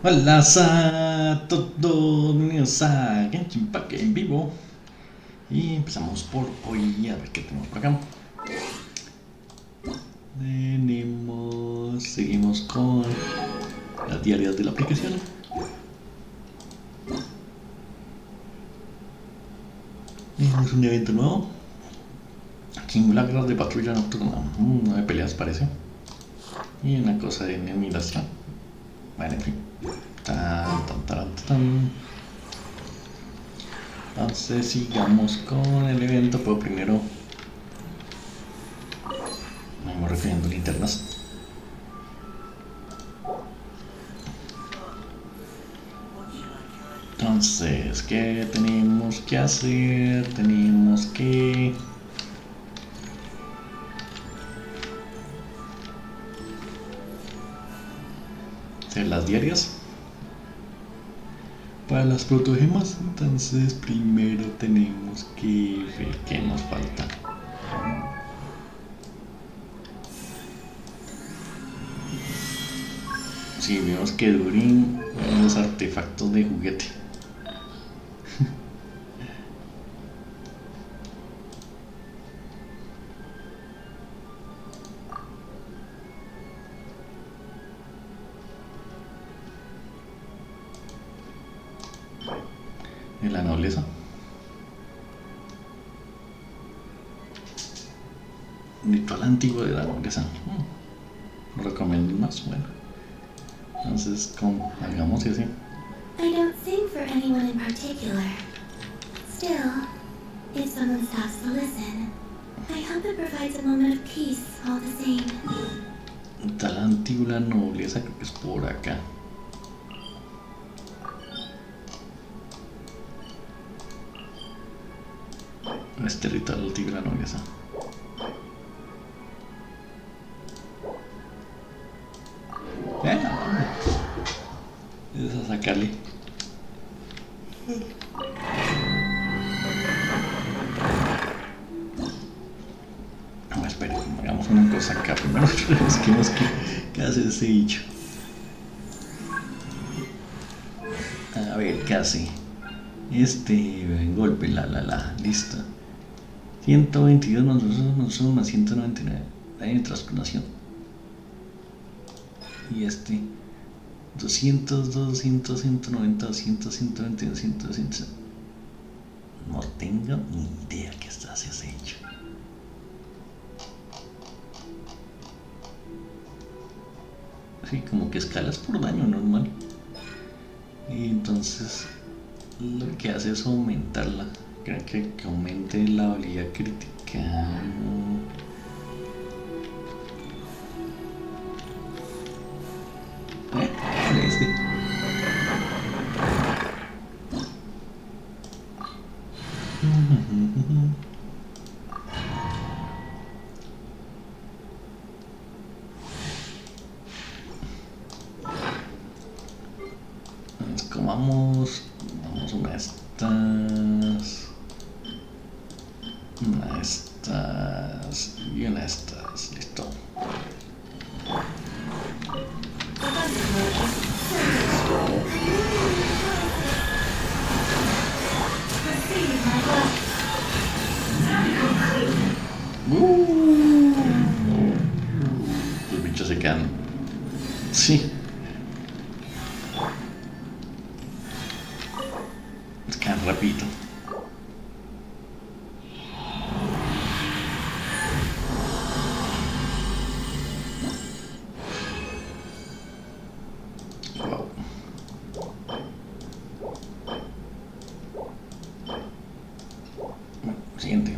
Hola a todos, bienvenidos a Genshin en vivo. Y empezamos por hoy, a ver qué tenemos por acá. Seguimos con las diarias de la aplicación. Es un evento nuevo. Simulacros de patrulla nocturna. No de peleas parece. Y una cosa de eliminación. Bueno, en fin. Entonces sigamos con el evento, pero primero vamos refiriendo linternas. Entonces, ¿qué tenemos que hacer? Tenemos que hacer las diarias para las protogemas. Entonces primero tenemos que ver qué nos falta. Si vemos que Durin los artefactos de juguete. En la nobleza. Ritual antiguo de la nobleza. No recomiendo más, bueno. Entonces, hagamos ese. I don't sing for anyone in particular. Still, if someone stops to listen, I hope it provides a moment of peace all the same. Ritual antiguo de la nobleza, creo que es por acá. Este ritual antiguo de la nobleza. Es a sacarle. No, espera, hagamos una cosa acá primero. Busquemos qué hace ese bicho. A ver, ¿qué hace? Golpe, listo. 122 nosotros más 199. Daño de transformación. Y 200, 200, 190, 200, 120, 200, 200. No tengo ni idea qué estás hecho. Sí, como que escalas por daño normal. Y entonces lo que hace es aumentarla. Creo que aumente la habilidad crítica. Vamos una de estas, y una de estas, listo. Los bichos se quedan. Sí. Se quedan rapidito. Siguiente.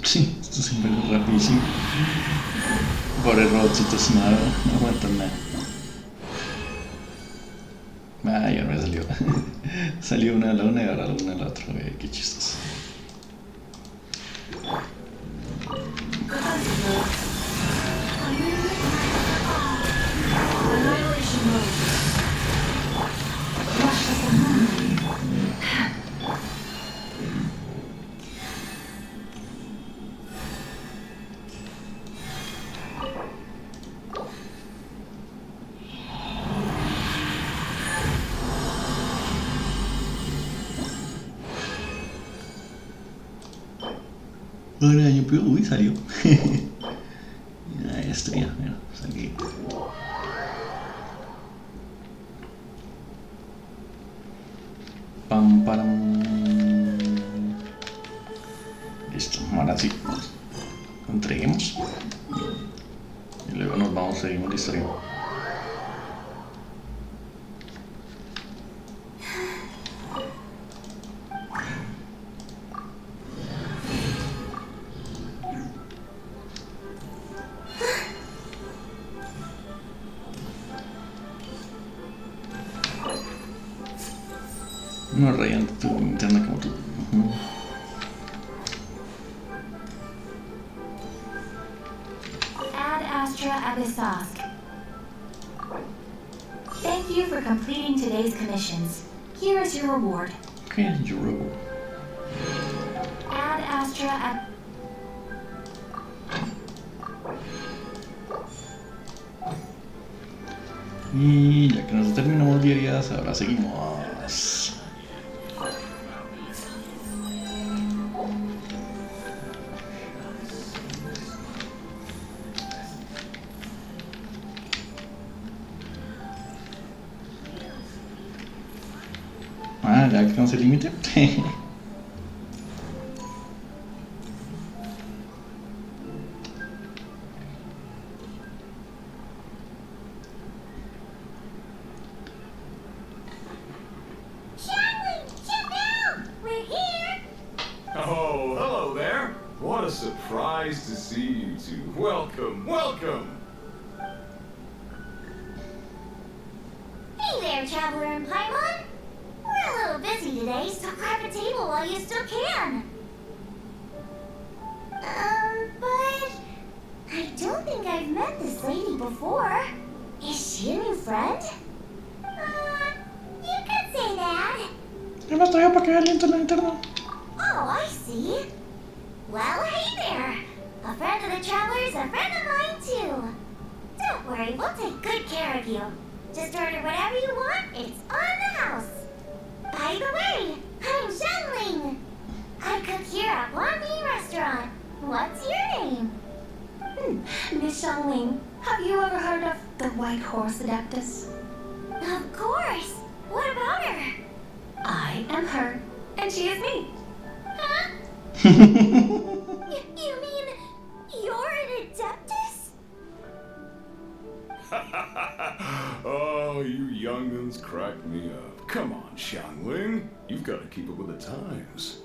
Sí, esto siempre es rapidísimo. Pobre robotcitos, no aguantan nada. Ya me salió. Salió una de la una y ahora la una de la otra. Qué chistoso. Ahora yo puedo. Uy, salió. Esto ya, mira, salí. Pam, param. Listo, ahora sí. Entreguemos. Y luego nos vamos, seguimos la historia. No rayando tu interna como tú. Ad Astra Abyssosque. Thank you for completing today's commissions. Here is your reward. ¿Qué es your reward? Ad Astra Y ya que nos terminamos diarias, ahora seguimos. Ah, ya alcancé el límite. Oh, hello there. What a surprise to see you two. Welcome, welcome. Hey there, Traveler and Paimon. We're a little busy today, so grab a table while you still can. But I don't think I've met this lady before. Is she a new friend? You could say that. Yo me estoy para que vea lento en la interna. Oh, I see. Well, hey there. A friend of the Traveler's a friend of mine, too. Don't worry, we'll take good care of you. Just order whatever you want, it's on the house. By the way, I'm Xiangling. I cook here at Wanmi Restaurant. What's your name? Miss Xiangling, have you ever heard of the White Horse Adeptus? Of course. What about her? I am her, and she is me. Huh? You mean you're an Adeptus? Oh, you young'uns crack me up. Come on, Xiangling. You've got to keep up with the times.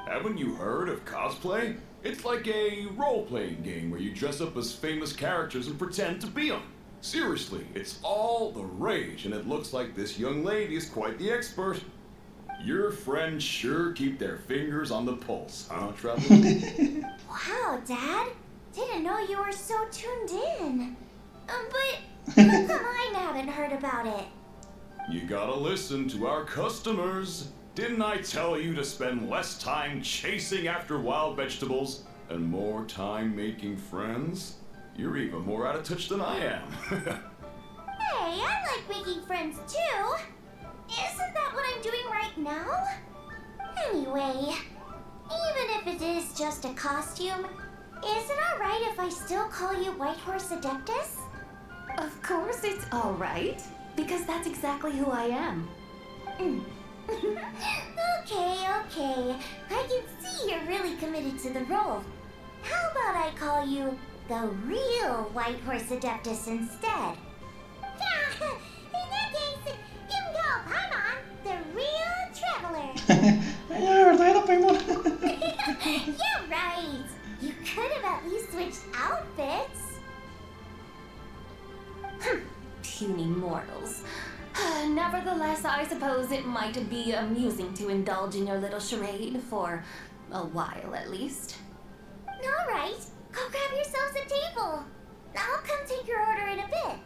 Haven't you heard of cosplay? It's like a role-playing game where you dress up as famous characters and pretend to be them. Seriously, it's all the rage, and it looks like this young lady is quite the expert. Your friends sure keep their fingers on the pulse, huh, Traveler? Wow, Dad. Didn't know you were so tuned in. But how come I haven't heard about it? You gotta listen to our customers. Didn't I tell you to spend less time chasing after wild vegetables and more time making friends? You're even more out of touch than I am. Hey, I like making friends too. Isn't that what I'm doing right now? Anyway, even if it is just a costume, is it alright if I still call you White Horse Adeptus? Of course it's all right, because that's exactly who I am. Okay. I can see you're really committed to the role. How about I call you the real White Horse Adeptus instead? In that case, you can call Paimon the real Traveler. Ya, ¿verdad? Era Paimon. You're right. You could have at least switched outfits. Puny mortals. Nevertheless, I suppose it might be amusing to indulge in your little charade for a while at least. All right, go grab yourselves a table. I'll come take your order in a bit.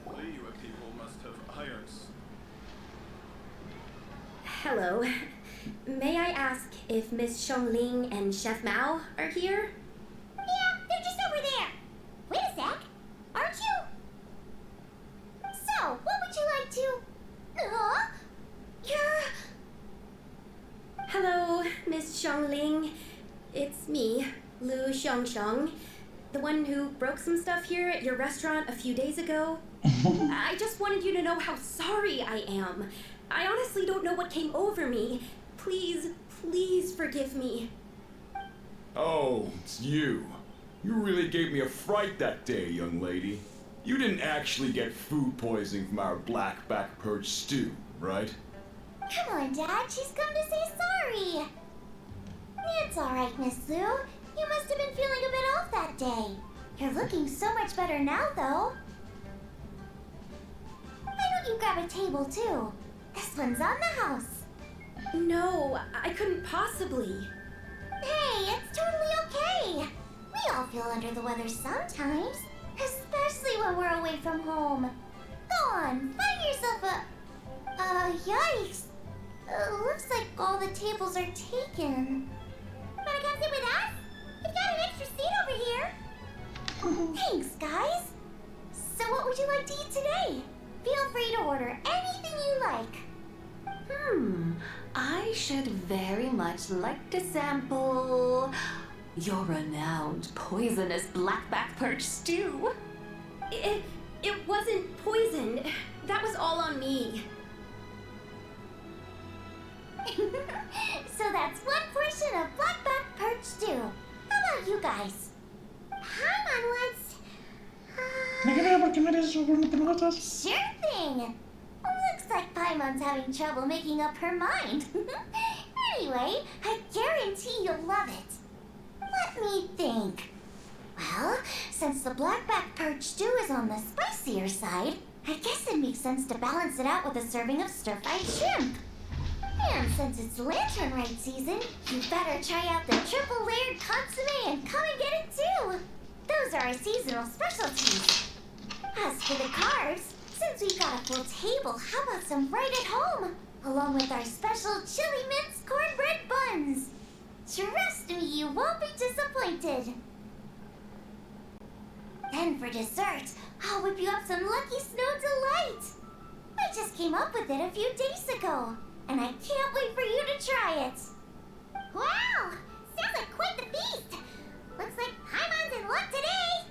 Liyue people must have irons. Hello. May I ask if Miss Xiongling and Chef Mao are here? Yeah, they're just over there. Wait a sec. Aren't you? So, what would you like to... You're... Hello, Miss Xiongling. It's me, Lu Xiongxiong, the one who broke some stuff here at your restaurant a few days ago. I just wanted you to know how sorry I am. I honestly don't know what came over me. Please, please forgive me. Oh, it's you. You really gave me a fright that day, young lady. You didn't actually get food poisoning from our blackback perch stew, right? Come on, Dad. She's come to say sorry. It's all right, Miss Lu. You must have been feeling a bit off that day. You're looking so much better now, though. Why don't you grab a table, too? This one's on the house. No, I couldn't possibly. Hey, it's totally okay. We all feel under the weather sometimes, especially when we're away from home. Go on, find yourself a... yikes. Looks like all the tables are taken. Wanna come sit with us? We've got an extra seat over here. Thanks, guys. So what would you like to eat today? Feel free to order anything you like. I should very much like to sample your renowned poisonous blackback perch stew. It wasn't poisoned. That was all on me. So that's one portion of blackback perch stew. How about you guys? Hi, let's... Sure thing. Looks like Paimon's having trouble making up her mind. Anyway, I guarantee you'll love it. Let me think. Well, since the blackback perch stew is on the spicier side, I guess it makes sense to balance it out with a serving of stir-fried shrimp. And since it's lantern rite season, you better try out the triple-layered consommé and come and get it too. Those are our seasonal specialties. As for the carbs, since we've got a full table, how about some right at home? Along with our special chili mince cornbread buns. Trust me, you won't be disappointed. Then for dessert, I'll whip you up some Lucky Snow Delight. I just came up with it a few days ago, and I can't wait for you to try it. Wow! Sounds like quite the feast. Looks like Paimon's in luck today.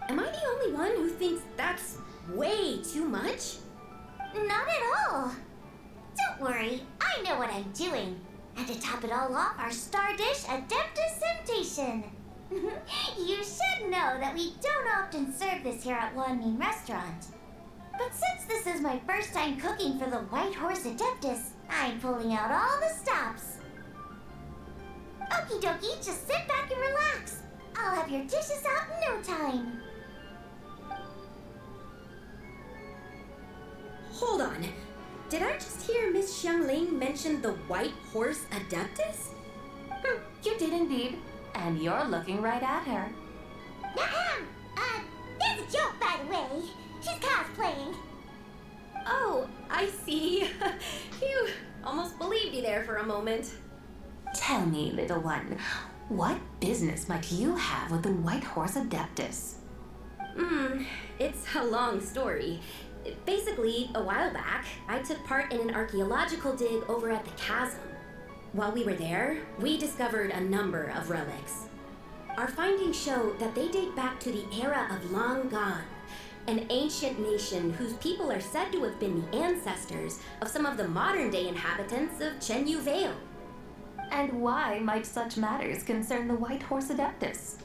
Am I the only one who thinks that's way too much? Not at all. Don't worry, I know what I'm doing. And to top it all off, our star dish, Adeptus Temptation. You should know that we don't often serve this here at Wanmin Restaurant. But since this is my first time cooking for the White Horse Adeptus, I'm pulling out all the stops. Okie dokie, just sit back and relax. I'll have your dishes out in no time. Hold on. Did I just hear Miss Xiongling mention the White Horse Adeptus? You did indeed, and you're looking right at her. That's a joke, by the way. She's cosplaying. Oh, I see. Phew, almost believed you there for a moment. Tell me, little one, what business might you have with the White Horse Adeptus? It's a long story. Basically, a while back, I took part in an archaeological dig over at the chasm. While we were there, we discovered a number of relics. Our findings show that they date back to the era of Long Gone, an ancient nation whose people are said to have been the ancestors of some of the modern-day inhabitants of Chenyu Vale. And why might such matters concern the White Horse Adeptus?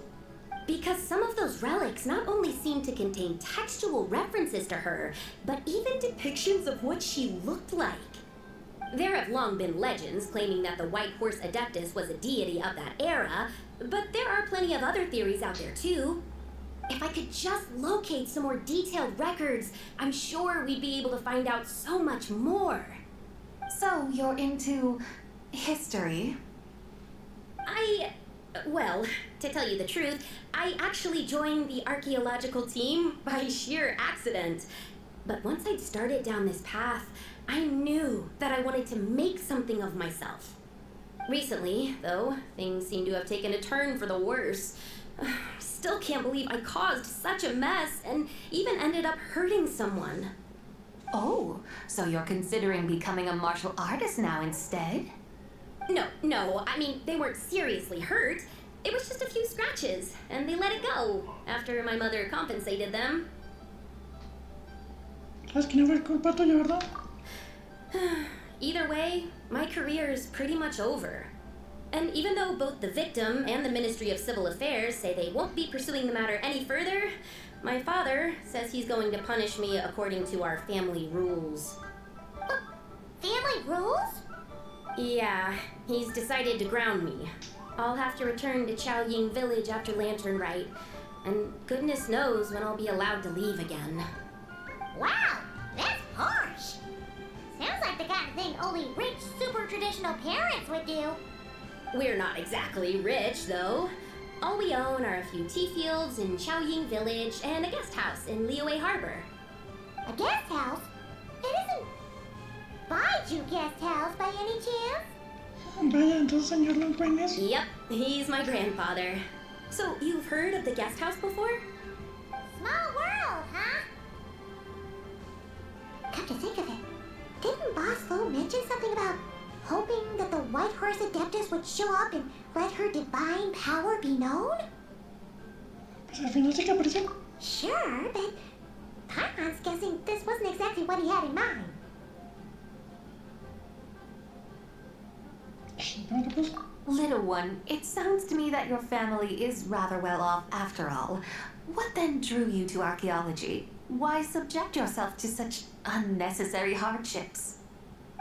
Because some of those relics not only seem to contain textual references to her, but even depictions of what she looked like. There have long been legends claiming that the White Horse Adeptus was a deity of that era, But there are plenty of other theories out there too. If I could just locate some more detailed records, I'm sure we'd be able to find out so much more. So you're into history? Well, to tell you the truth, I actually joined the archaeological team by sheer accident. But once I'd started down this path, I knew that I wanted to make something of myself. Recently, though, things seem to have taken a turn for the worse. Still can't believe I caused such a mess and even ended up hurting someone. Oh, so you're considering becoming a martial artist now instead? No, I mean, they weren't seriously hurt. It was just a few scratches, and they let it go after my mother compensated them. Es que no fue culpa tuya, ¿verdad? Either way, my career is pretty much over. And even though both the victim and the Ministry of Civil Affairs say they won't be pursuing the matter any further, my father says he's going to punish me according to our family rules. Family rules? Yeah, he's decided to ground me. I'll have to return to Chaoying Village after Lantern Rite, and goodness knows when I'll be allowed to leave again. Wow, that's harsh. Sounds like the kind of thing only rich, super traditional parents would do. We're not exactly rich, though. All we own are a few tea fields in Chaoying Village and a guest house in Liyue Harbor. A guest house? It isn't Baiju guest house by any chance? Vaya, entonces señor Longwing es... Yep, he's my grandfather. So, you've heard of the guest house before? Small world, huh? Come to think of it, didn't Boss Lo mention something about hoping that the White Horse Adeptus would show up and let her divine power be known? Pues al final sí que apareció. Sure, but Paimon's guessing this wasn't exactly what he had in mind. Vale, pues. Little one, it sounds to me that your family is rather well off after all. What then drew you to archaeology? Why subject yourself to such unnecessary hardships?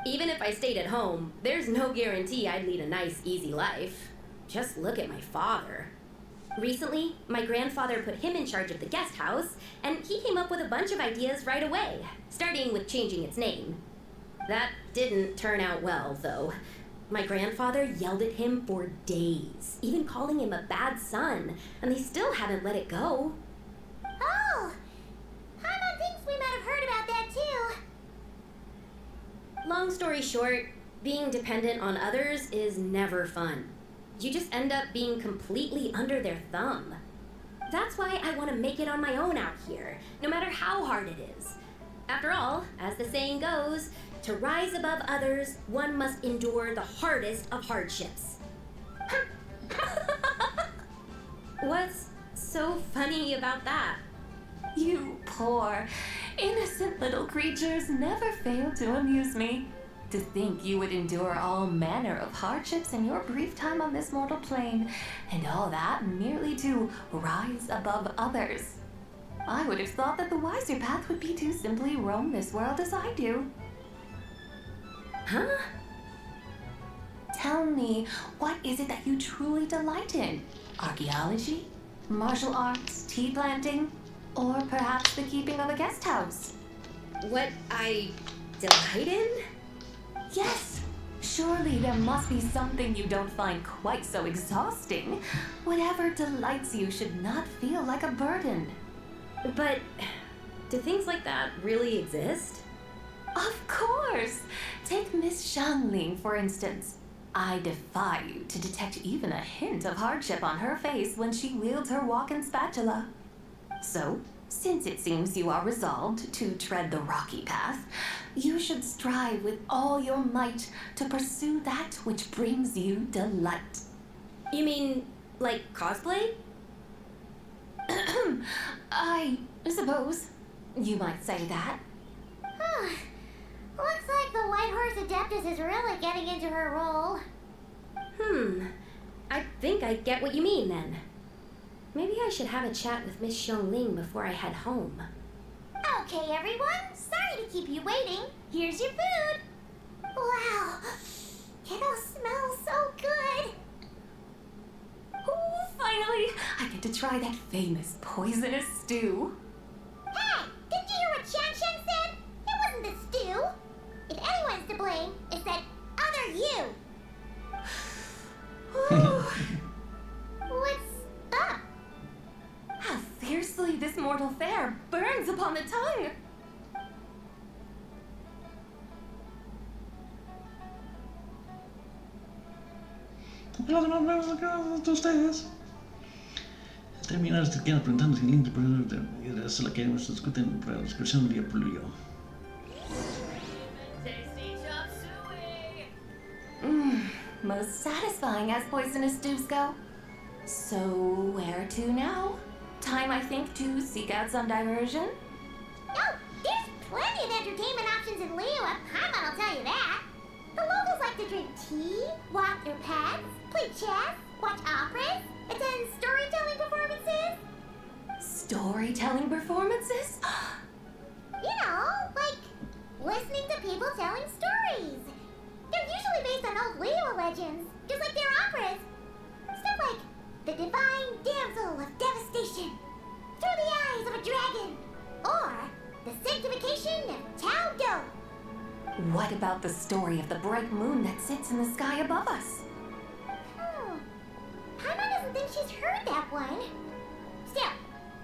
Even if I stayed at home, there's no guarantee I'd lead a nice, easy life. Just look at my father. Recently, my grandfather put him in charge of the guest house, and he came up with a bunch of ideas right away, starting with changing its name. That didn't turn out well, though. My grandfather yelled at him for days, even calling him a bad son, and they still haven't let it go. Oh! Paimon thinks we might have heard about that too. Long story short, being dependent on others is never fun. You just end up being completely under their thumb. That's why I want to make it on my own out here, no matter how hard it is. After all, as the saying goes, to rise above others, one must endure the hardest of hardships. What's so funny about that? You poor, innocent little creatures never fail to amuse me. To think you would endure all manner of hardships in your brief time on this mortal plane, and all that merely to rise above others. I would have thought that the wiser path would be to simply roam this world as I do. Huh? Tell me, what is it that you truly delight in? Archaeology? Martial arts? Tea planting? Or perhaps the keeping of a guest house? What I delight in? Yes! Surely there must be something you don't find quite so exhausting. Whatever delights you should not feel like a burden. But do things like that really exist? Of course! Take Miss Xiangling, for instance. I defy you to detect even a hint of hardship on her face when she wields her walking spatula. So, since it seems you are resolved to tread the rocky path, you should strive with all your might to pursue that which brings you delight. You mean, like cosplay? I suppose you might say that. Looks like the White Horse Adeptus is really getting into her role. I think I get what you mean then. Maybe I should have a chat with Miss Xiangling before I head home. Okay, everyone. Sorry to keep you waiting. Here's your food. Wow. It all smells so good. Ooh, Finally, I get to try that famous poisonous stew. Hey, didn't you hear what Shanshan said? It wasn't the stew. If anyone's to blame, it's that other you. What's up? How fiercely this mortal fare burns upon the tongue. Los nombres de ustedes. Terminar este queda preguntando si el link de eso la que nos discuten para la descripción del día por yo. Most satisfying as poisonous stews go. So where to now? Time, I think, to seek out some diversion. Oh, there's plenty of entertainment options in Liyue. Paimon will tell you that. The locals like to drink tea, walk their pets, play chess, watch operas, attend storytelling performances. Storytelling performances? You know, like listening to people telling stories. They're usually based on old Liyue legends, just like their operas. Stuff like the divine damsel of devastation, through the eyes of a dragon, or the sanctification of Tao Do. What about the story of the bright moon that sits in the sky above us? Paimon doesn't think she's heard that one. Still,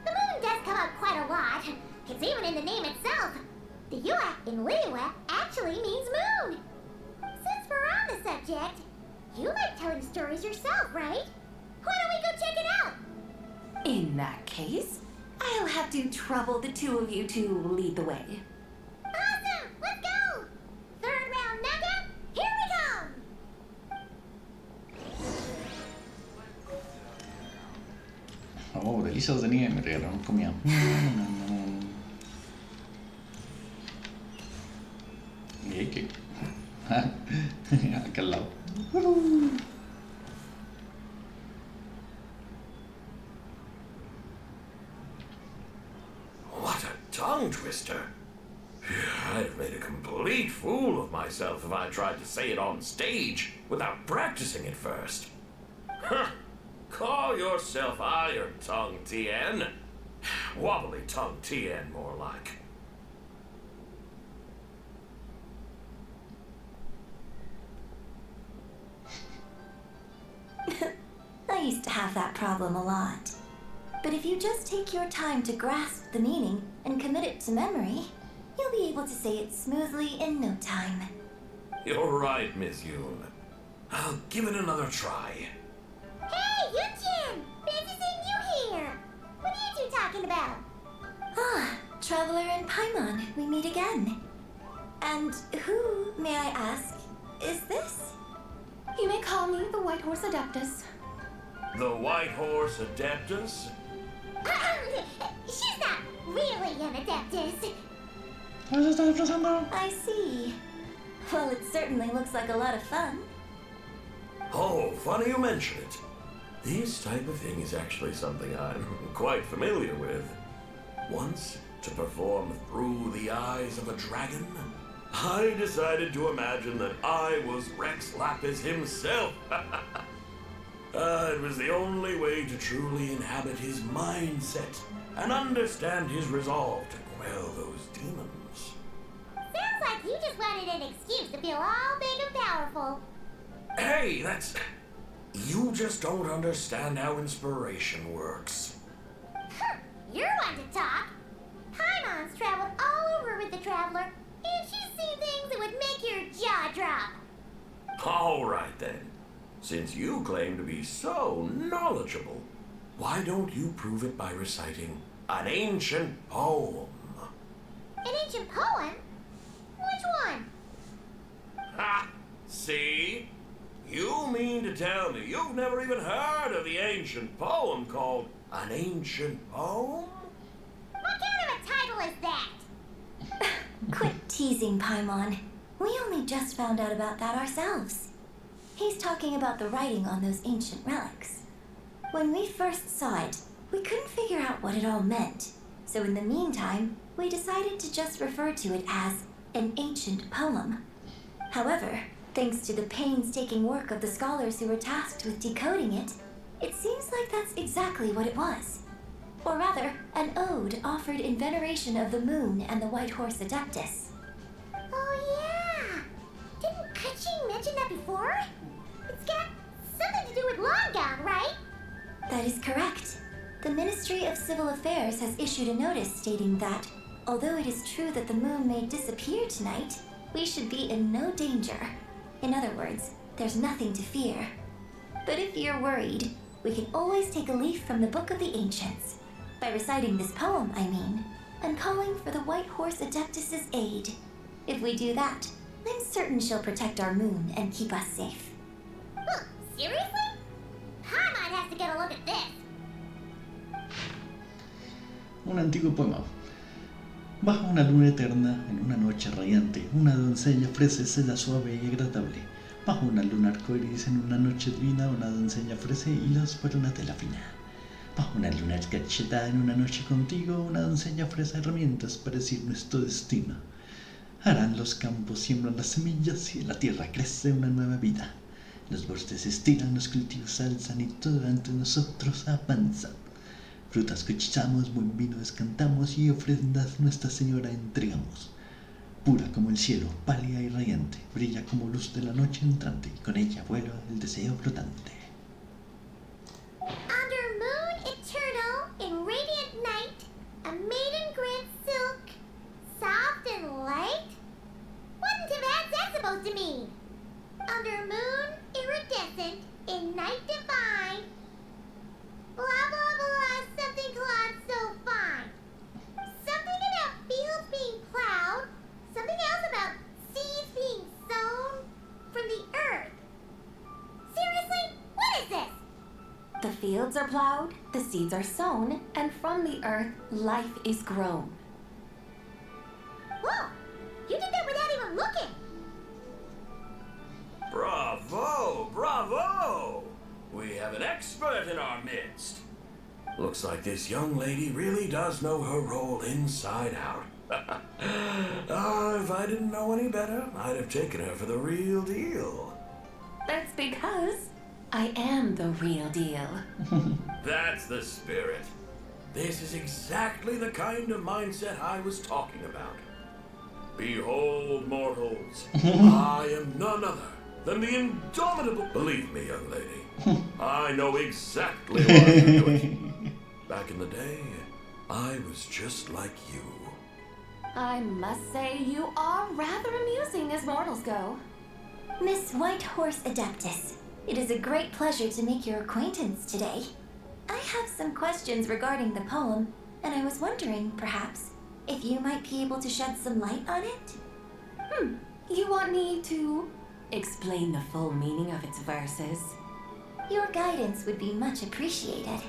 the moon does come up quite a lot. It's even in the name itself. The Yue in Liyue actually means moon. Since we're on the subject, you like telling stories yourself, right? Why don't we go check it out? In that case, I'll have to trouble the two of you to lead the way. Awesome! Let's go! Third round knockout, here we come! Oh, delicias de nieve, me regalaron comida. Y que acá al lado. What a tongue twister! I'd have made a complete fool of myself if I tried to say it on stage without practicing it first. Huh. Call yourself Iron Tongue Tien. Wobbly Tongue Tien, more like. I used to have that problem a lot. But if you just take your time to grasp the meaning and commit it to memory, you'll be able to say it smoothly in no time. You're right, Miss Yoon. I'll give it another try. Hey, Yun-chan! Fancy seeing you here! What are you two talking about? Ah, Traveler and Paimon, we meet again. And who, may I ask, is this? You may call me the White Horse Adeptus. The White Horse Adeptus? She's not really an adeptus. I see. Well, it certainly looks like a lot of fun. Oh, funny you mention it. This type of thing is actually something I'm quite familiar with. Once, to perform through the eyes of a dragon, I decided to imagine that I was Rex Lapis himself. It was the only way to truly inhabit his mindset and understand his resolve to quell those demons. Sounds like you just wanted an excuse to feel all big and powerful. Hey, that's... You just don't understand how inspiration works. You're one to talk. Paimon's traveled all over with the Traveler, and she's seen things that would make your jaw drop. All right, then. Since you claim to be so knowledgeable, why don't you prove it by reciting an ancient poem? An ancient poem? Which one? Ha! See? You mean to tell me you've never even heard of the ancient poem called An Ancient Poem? What kind of a title is that? Quit teasing, Paimon. We only just found out about that ourselves. He's talking about the writing on those ancient relics. When we first saw it, we couldn't figure out what it all meant. So in the meantime, we decided to just refer to it as an ancient poem. However, thanks to the painstaking work of the scholars who were tasked with decoding it, It seems like that's exactly what it was. Or rather, an ode offered in veneration of the moon and the white horse Adeptus. Oh yeah! Didn't Kachi mention that before? It's got something to do with Longown, right? That is correct. The Ministry of Civil Affairs has issued a notice stating that, although it is true that the moon may disappear tonight, we should be in no danger. In other words, there's nothing to fear. But if you're worried, we can always take a leaf from the Book of the Ancients. By reciting this poem, I mean, and calling for the White Horse Adeptus' aid. If we do that, I'm certain she'll protect our moon and keep us safe. Huh, seriously? Paimon has to get a look at this. Un antiguo poema. Bajo una luna eterna, en una noche radiante, una doncella ofrece seda suave y agradable. Bajo una luna arcoíris, en una noche divina, una doncella ofrece hilos para una tela fina. Bajo una luna escarchetada, en una noche contigo, una doncella ofrece herramientas para decir nuestro destino. Harán los campos, siembran las semillas y en la tierra crece una nueva vida. Los bosques se estiran, los cultivos se alzan y todo ante nosotros avanza. Frutas cosechamos, buen vino descantamos y ofrendas Nuestra Señora entregamos. Pura como el cielo, pálida y radiante, brilla como luz de la noche entrante y con ella vuela el deseo flotante. Under moon eternal, in radiant night, a maiden grants silk, soft and light? What in Tibet's that supposed to mean? Under moon iridescent, in night divine, blah blah blah, something clawed so fine. Something about fields being plowed, something else about seeds being sown from the earth. Seriously, what is this? The fields are plowed, the seeds are sown, and from the earth, life is grown. Whoa! You did that without even looking! Bravo! Bravo! We have an expert in our midst. Looks like this young lady really does know her role inside out. If I didn't know any better, I'd have taken her for the real deal. That's because I am the real deal. That's the spirit. This is exactly the kind of mindset I was talking about. Behold, mortals, I am none other than the indomitable... Believe me, young lady, I know exactly what I'm doing. Back in the day, I was just like you. I must say you are rather amusing as mortals go. Miss White Horse Adeptus, it is a great pleasure to make your acquaintance today. I have some questions regarding the poem, and I was wondering, perhaps, if you might be able to shed some light on it? You want me to explain the full meaning of its verses? Your guidance would be much appreciated.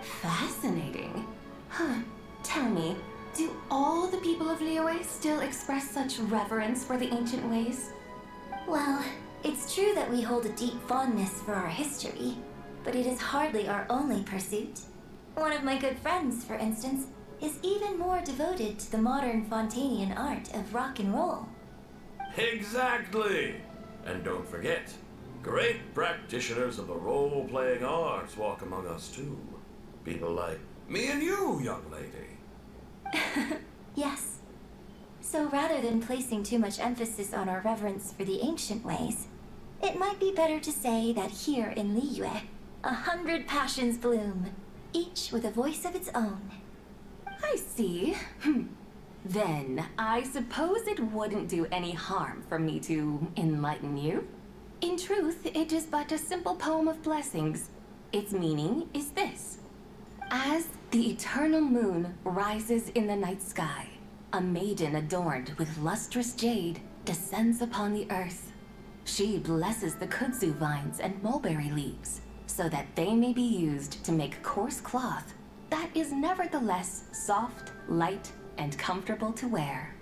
Fascinating. Tell me, do all the people of Liyue still express such reverence for the ancient ways? Well, it's true that we hold a deep fondness for our history, but it is hardly our only pursuit. One of my good friends, for instance, is even more devoted to the modern Fontanian art of rock and roll. Exactly! And don't forget, great practitioners of the role-playing arts walk among us too. People like me and you, young lady. Yes. So rather than placing too much emphasis on our reverence for the ancient ways, it might be better to say that here in Liyue, 100 passions bloom, each with a voice of its own. I see. Then, I suppose it wouldn't do any harm for me to enlighten you. In truth, it is but a simple poem of blessings. Its meaning is this. As the eternal moon rises in the night sky, a maiden adorned with lustrous jade descends upon the earth. She blesses the kudzu vines and mulberry leaves, so that they may be used to make coarse cloth that is nevertheless soft, light, and comfortable to wear.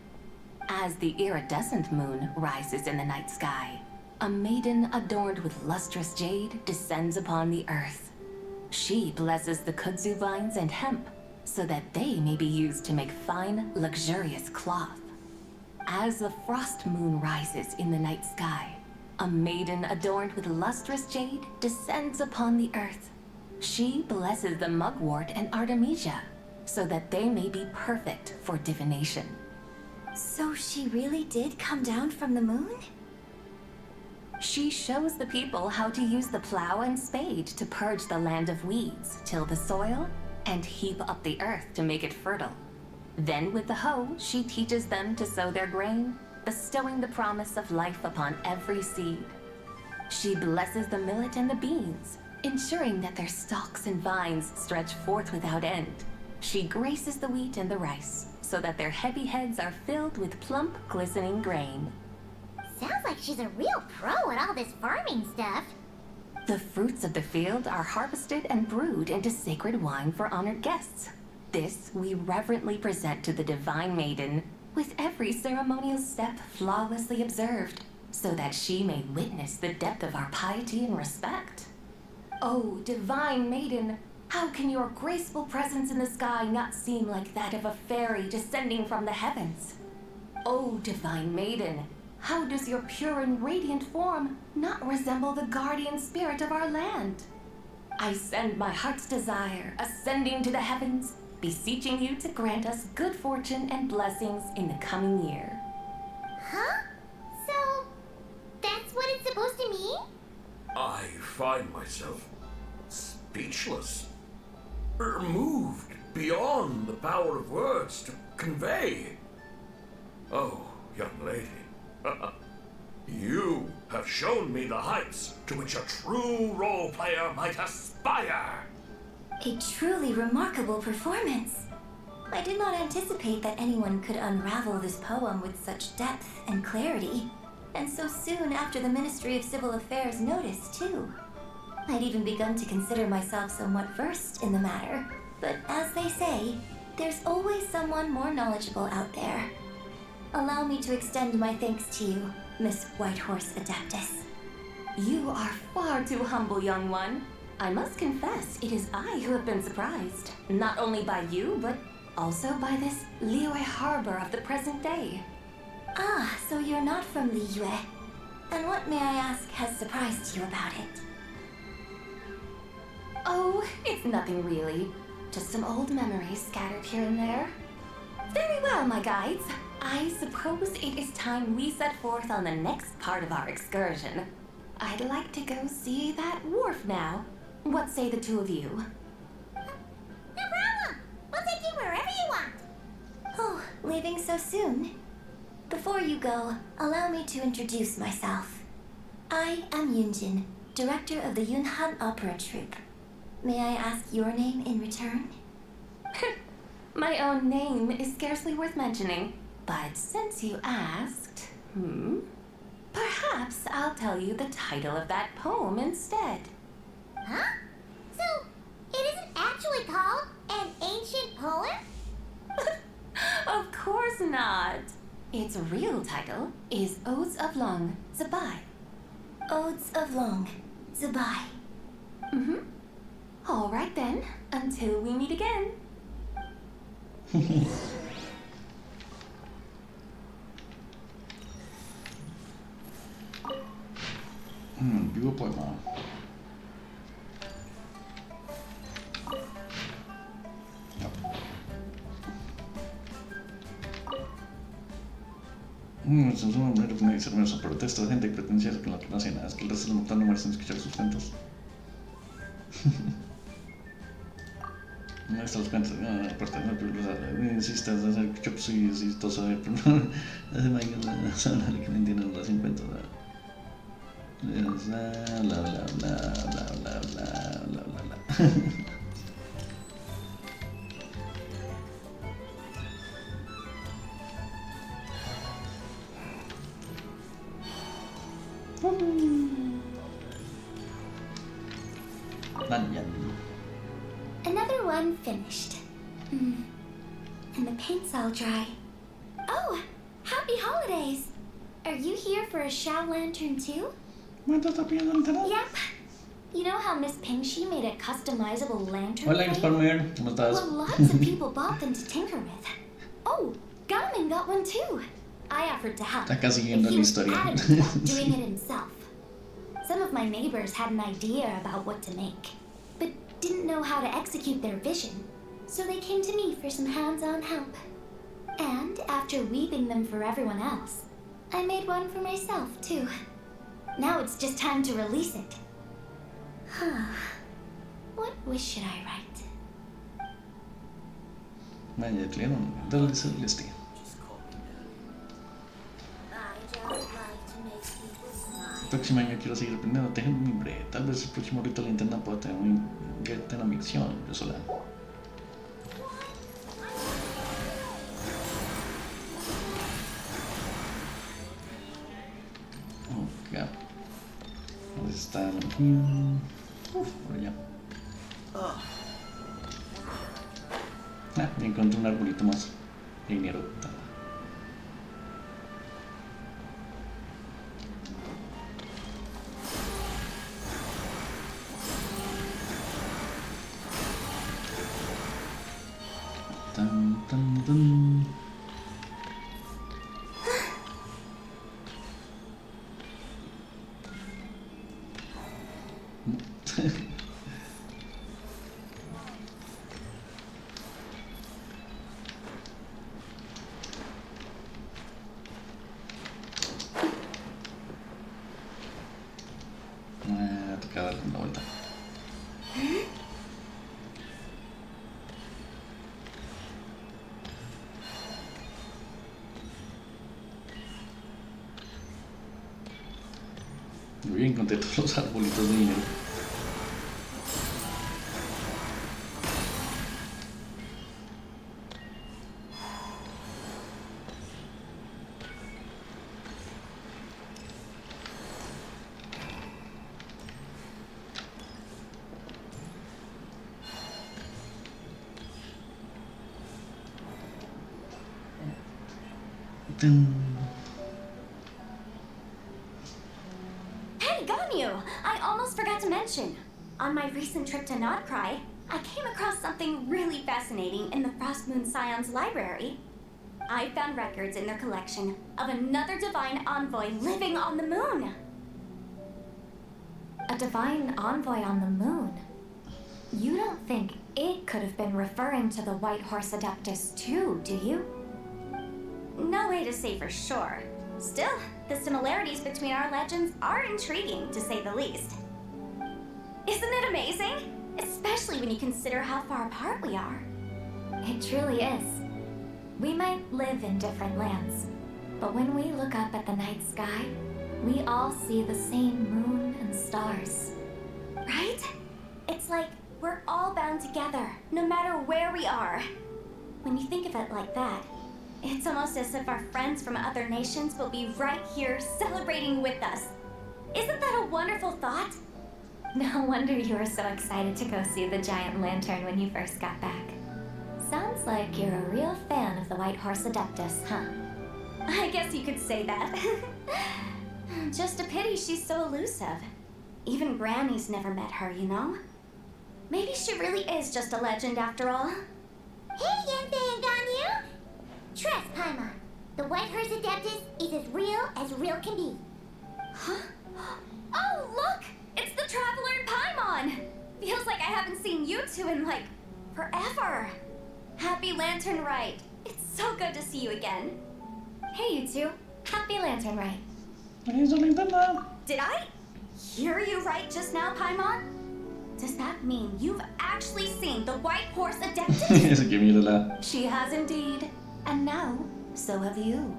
As the iridescent moon rises in the night sky, a maiden adorned with lustrous jade descends upon the earth. She blesses the kudzu vines and hemp, so that they may be used to make fine, luxurious cloth. As the frost moon rises in the night sky, a maiden adorned with lustrous jade descends upon the earth. She blesses the mugwort and Artemisia so that they may be perfect for divination. So she really did come down from the moon? She shows the people how to use the plow and spade to purge the land of weeds, till the soil, and heap up the earth to make it fertile. Then with the hoe, she teaches them to sow their grain, bestowing the promise of life upon every seed. She blesses the millet and the beans, ensuring that their stalks and vines stretch forth without end. She graces the wheat and the rice, so that their heavy heads are filled with plump, glistening grain. Sounds like she's a real pro at all this farming stuff. The fruits of the field are harvested and brewed into sacred wine for honored guests. This we reverently present to the divine maiden, with every ceremonial step flawlessly observed, so that she may witness the depth of our piety and respect. Oh, divine maiden, how can your graceful presence in the sky not seem like that of a fairy descending from the heavens? Oh, divine maiden, how does your pure and radiant form not resemble the guardian spirit of our land? I send my heart's desire, ascending to the heavens, beseeching you to grant us good fortune and blessings in the coming year. Huh? So, that's what it's supposed to mean? I find myself speechless, moved beyond the power of words to convey. Oh, young lady, you have shown me the heights to which a true role player might aspire. A truly remarkable performance. I did not anticipate that anyone could unravel this poem with such depth and clarity, and so soon after the Ministry of Civil Affairs noticed, too. I'd even begun to consider myself somewhat versed in the matter, but as they say, there's always someone more knowledgeable out there. Allow me to extend my thanks to you, Miss Whitehorse Adeptus. You are far too humble, young one. I must confess, it is I who have been surprised, not only by you, but also by this Liyue harbor of the present day. Ah, so you're not from Liyue. And what, may I ask, has surprised you about it? Oh, it's nothing really. Just some old memories scattered here and there. Very well, my guides. I suppose it is time we set forth on the next part of our excursion. I'd like to go see that wharf now. What say the two of you? No problem. We'll take you wherever you want. Oh, leaving so soon? Before you go, allow me to introduce myself. I am Yunjin, director of the Yunhan Opera Troupe. May I ask your name in return? My own name is scarcely worth mentioning, but since you asked, perhaps I'll tell you the title of that poem instead. Huh? So, it isn't actually called an ancient poem? Of course not. Its real title is Odes of Long, Zibai. Odes of Long, Zibai. All right then, until we meet again. Vivo poema. Es un hombre que me dice hermoso, protesta de gente que pretende que no hace nada, es que el resto de los mortales no merecen escuchar sus cuentos. No están los cuentos, aparte de no insistas, yo soy insistoso, hace más que me entiendan los 50. Bla bla bla bla bla bla bla bla. Another one finished. And the paint's all dry. Oh, happy holidays! Are you here for a Shao Lantern too? Yep. You know how Miss Pingxi made a customizable lantern? Hola, Spalmer. ¿Cómo estás? Well, lots of people bought them to tinker with. Oh, Gamin got one too. I offered to help. Está casi siguiendo la historia. Adamant about doing it himself. Some of my neighbors had an idea about what to make, but didn't know how to execute their vision, so they came to me for some hands-on help. And after weaving them for everyone else, I made one for myself, too. Now it's just time to release it. What wish should I write? Magnetleden, väldigt listig. Próximamente quiero seguir aprendiendo. Tengo mi breve. Tal vez el próximo ritual interna pueda tener una misión. Yo sola. Ok. ¿Dónde está? Por allá. Me encontré un arbolito más de dinero. Dun, dun, dun. Toca darle una vuelta. Muy bien, encontré todos los arbolitos de dinero. Hey, Ganyu! I almost forgot to mention. On my recent trip to Nodcry, I came across something really fascinating in the Frost Moon Scion's library. I found records in their collection of another divine envoy living on the moon. A divine envoy on the moon? You don't think it could have been referring to the White Horse Adeptus too, do you? No way to say for sure. Still, the similarities between our legends are intriguing, to say the least. Isn't it amazing? Especially when you consider how far apart we are. It truly is. We might live in different lands, but when we look up at the night sky, we all see the same moon and stars. Right? It's like we're all bound together, no matter where we are. When you think of it like that, it's almost as if our friends from other nations will be right here celebrating with us. Isn't that a wonderful thought? No wonder you were so excited to go see the giant lantern when you first got back. Sounds like you're a real fan of the White Horse Adeptus, huh? I guess you could say that. Just a pity she's so elusive. Even Granny's never met her, you know? Maybe she really is just a legend after all. Hey, Yanfei and Ganyu! Trust, Paimon. The White Horse Adeptus is as real can be. Huh? Oh, look! It's the Traveler and Paimon! Feels like I haven't seen you two in, like, forever. Happy Lantern Rite. It's so good to see you again. Hey, you two. Happy Lantern Rite. Did I hear you right just now, Paimon? Does that mean you've actually seen the White Horse Adeptus? She has indeed. And now, so have you.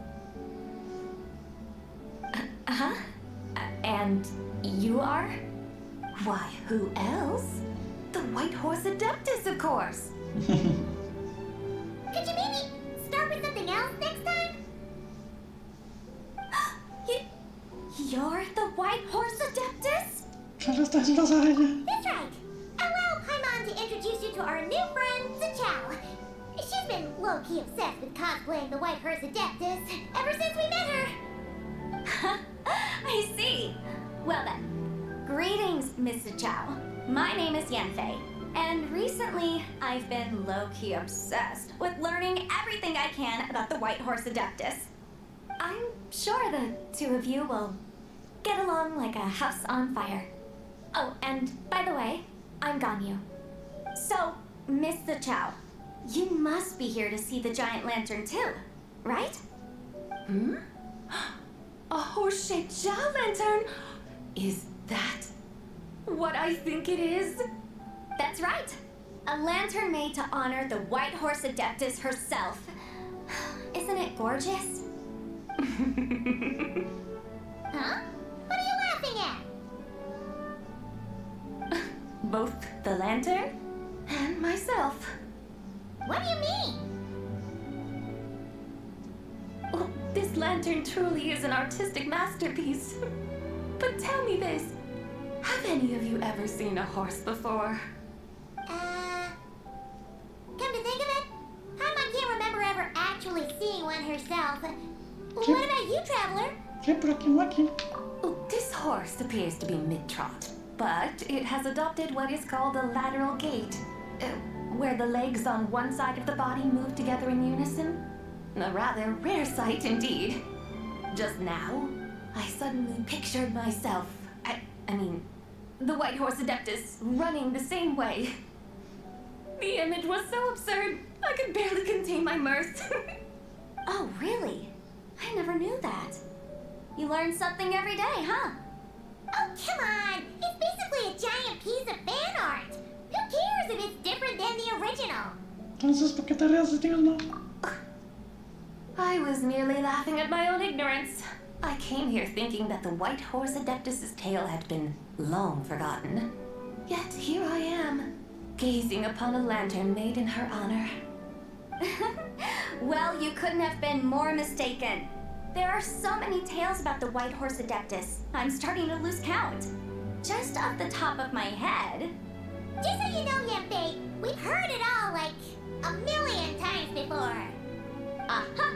And you are? Why, who else? The White Horse Adeptus, of course. Could you maybe start with something else next time? You're the White Horse Adeptus? That's right. Allow Paimon to introduce you to our new friend, Zichao. She's been low-key obsessed with cosplaying the White Horse Adeptus ever since we met her. I see. Well then, greetings, Miss Zichao. My name is Yanfei, and recently I've been low-key obsessed with learning everything I can about the White Horse Adeptus. I'm sure the two of you will get along like a house on fire. Oh, and by the way, I'm Ganyu. So, Miss the Chow, you must be here to see the giant lantern too, right? Hmm? A horse-shaped Chow lantern? Is that what I think it is? That's right. A lantern made to honor the White Horse Adeptus herself. Isn't it gorgeous? Huh? What are you laughing at? Both the lantern and myself. What do you mean? Oh, this lantern truly is an artistic masterpiece. But tell me this, have any of you ever seen a horse before? Come to think of it, Paimon can't remember ever actually seeing one herself. What about you, Traveler? Oh, this horse appears to be mid-trot, but it has adopted what is called a lateral gait, where the legs on one side of the body move together in unison. A rather rare sight indeed. Just now, I suddenly pictured myself, I mean, the White Horse Adeptus running the same way. The image was so absurd, I could barely contain my mirth. Oh, really? I never knew that. You learn something every day, huh? Oh, come on! It's basically a giant piece of fan art! Who cares if it's different than the original? Entonces, ¿por qué te ríes de ti mismo? I was merely laughing at my own ignorance. I came here thinking that the White Horse Adeptus's tale had been long forgotten. Yet here I am, gazing upon a lantern made in her honor. Well, you couldn't have been more mistaken. There are so many tales about the White Horse Adeptus, I'm starting to lose count. Just off the top of my head... Just so you know, Yanfei, we've heard it all like a million times before. Uh-huh.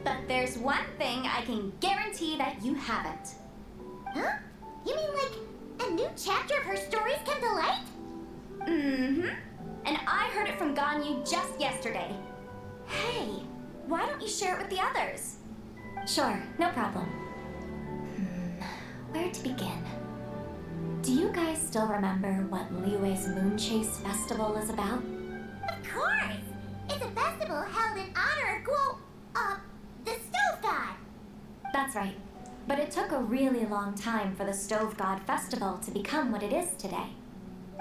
But there's one thing I can guarantee that you haven't. Huh? You mean like a new chapter of her stories come to light? Mm-hmm. And I heard it from Ganyu just yesterday. Hey, why don't you share it with the others? Sure, no problem. Where to begin? Do you guys still remember what Liyue's Moon Chase Festival is about? Of course! It's a festival held in honor of the Stove God. That's right. But it took a really long time for the Stove God Festival to become what it is today.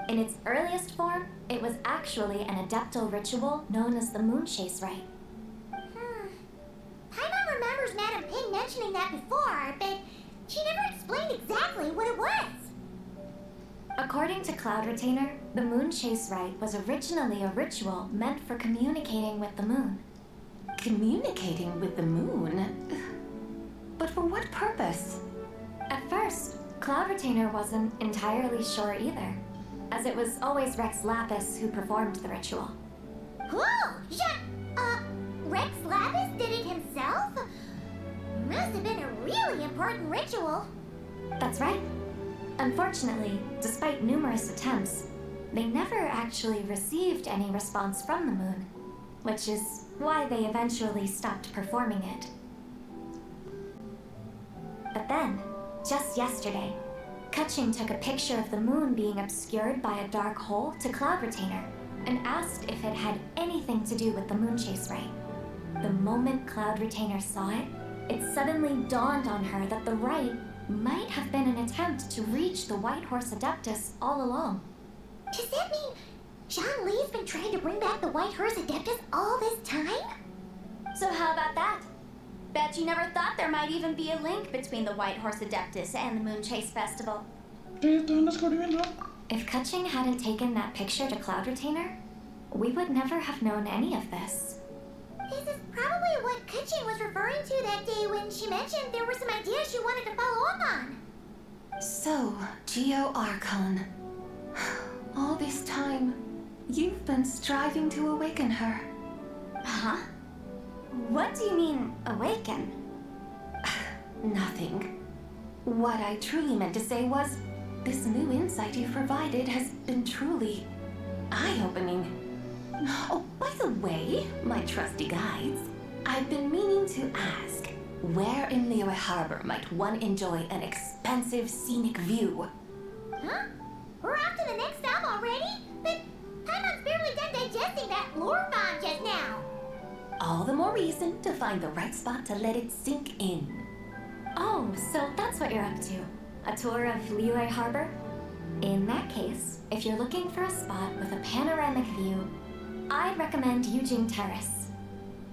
In its earliest form, it was actually an adeptal ritual known as the Moon Chase Rite. Paimon remembers Madame Ping mentioning that before, but she never explained exactly what it was. According to Cloud Retainer, the Moon Chase Rite was originally a ritual meant for communicating with the moon. Communicating with the moon? But for what purpose? At first, Cloud Retainer wasn't entirely sure either, as it was always Rex Lapis who performed the ritual. Whoa! Rex Lapis did it himself? Must have been a really important ritual. That's right. Unfortunately, despite numerous attempts, they never actually received any response from the moon, which is why they eventually stopped performing it. But then, just yesterday, Kaching took a picture of the moon being obscured by a dark hole to Cloud Retainer and asked if it had anything to do with the Moon Chase Rite. The moment Cloud Retainer saw it, it suddenly dawned on her that the rite might have been an attempt to reach the White Horse Adeptus all along. Does that mean Zhang Li's been trying to bring back the White Horse Adeptus all this time? So how about that? Bet you never thought there might even be a link between the White Horse Adeptus and the Moon Chase Festival. If Kaching hadn't taken that picture to Cloud Retainer, we would never have known any of this. This is probably what Kaching was referring to that day when she mentioned there were some ideas she wanted to follow up on. So, Geo Archon. All this time, you've been striving to awaken her. Huh? What do you mean, awaken? Nothing. What I truly meant to say was, this new insight you've provided has been truly eye-opening. Oh, by the way, my trusty guides, I've been meaning to ask, where in Liyue Harbor might one enjoy an expansive scenic view? Huh? We're off to the next stop already? But Paimon all the more reason to find the right spot to let it sink in. Oh, so that's what you're up to. A tour of Liyue Harbor? In that case, if you're looking for a spot with a panoramic view, I'd recommend Yujing Terrace.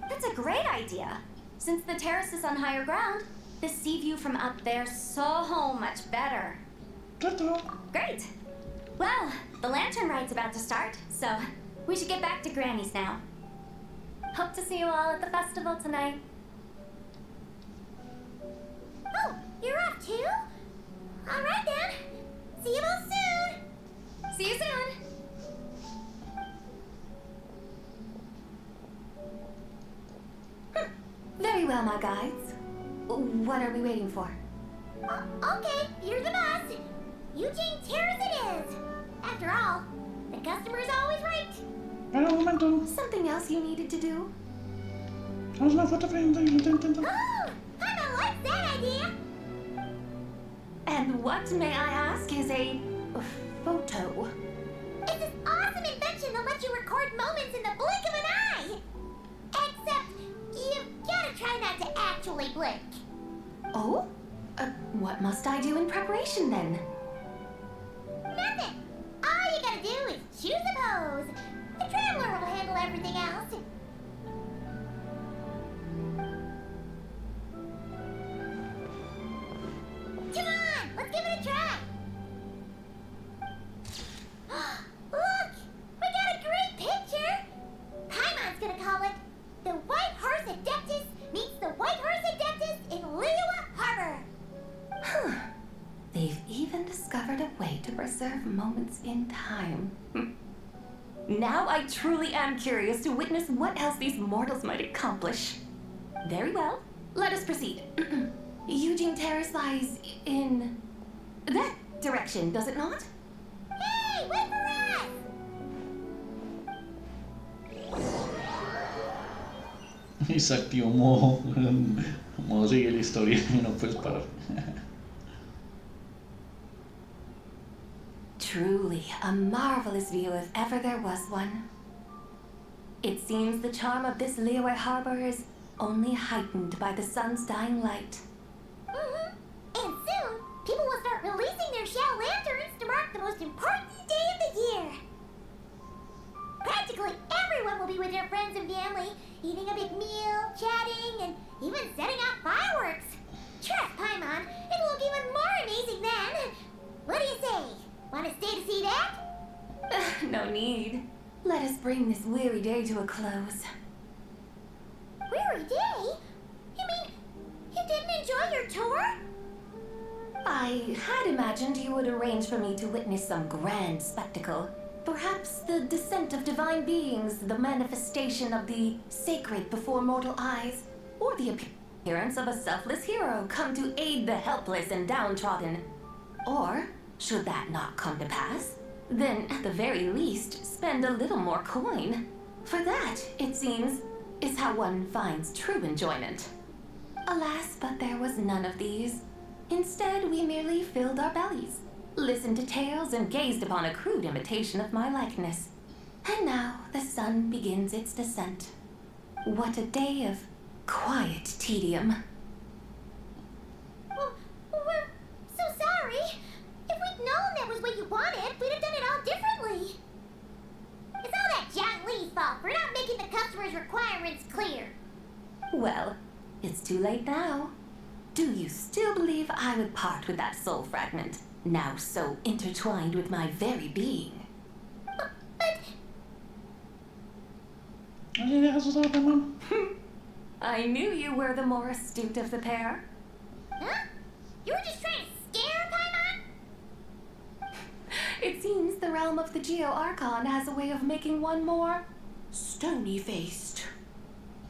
That's a great idea. Since the terrace is on higher ground, the sea view from up there's so much better. Great. Well, the lantern ride's about to start, so we should get back to Granny's now. Hope to see you all at the festival tonight. Oh, you're off too? All right then. See you both soon. See you soon. Very well, my guides. What are we waiting for? Okay, you're the boss. Eugene Terrace it is. After all, the customer's always right. Something else you needed to do? Oh, Paimon likes that idea. And what, may I ask, is a photo? It's this awesome invention that lets you record moments in the blink of an eye. Except, you've gotta try not to actually blink. Oh? What must I do in preparation then? Nothing. All you gotta do is choose a pose. The Traveler will handle everything else. Come on, let's give it a try. Look, we got a great picture. Paimon's gonna call it The White Horse Adeptus Meets the White Horse Adeptus in Liyue Harbor. Huh. They've even discovered a way to preserve moments in time. Now I truly am curious to witness what else these mortals might accomplish. Very well, let us proceed. Eugene Terrace lies in that direction, does it not? Hey, wait for us! Y se activó modo sigue la historia y no puedes parar. Truly a marvelous view if ever there was one. It seems the charm of this Liyue harbor is only heightened by the sun's dying light. Mm-hmm. And soon, people will start releasing their shell lanterns to mark the most important day of the year. Practically everyone will be with their friends and family, eating a big meal, chatting, and even setting off fireworks. Trust Paimon, it will look even more amazing then. What do you say? Want to stay to see that? No need. Let us bring this weary day to a close. Weary day? You mean you didn't enjoy your tour? I had imagined you would arrange for me to witness some grand spectacle. Perhaps the descent of divine beings, the manifestation of the sacred before mortal eyes, or the appearance of a selfless hero come to aid the helpless and downtrodden. Or, should that not come to pass, then at the very least spend a little more coin. For that, it seems, is how one finds true enjoyment. Alas, but there was none of these. Instead, we merely filled our bellies, listened to tales, and gazed upon a crude imitation of my likeness. And now the sun begins its descent. What a day of quiet tedium. Well, we're so sorry. If we'd known that was what you wanted, we'd have done it all differently. It's all that John Lee's fault for not making the customer's requirements clear. Well, it's too late now. Do you still believe I would part with that soul fragment, now so intertwined with my very being? But... I knew you were the more astute of the pair. Huh? You were just trying to scare Paimon? It seems the realm of the Geo-Archon has a way of making one more stony-faced.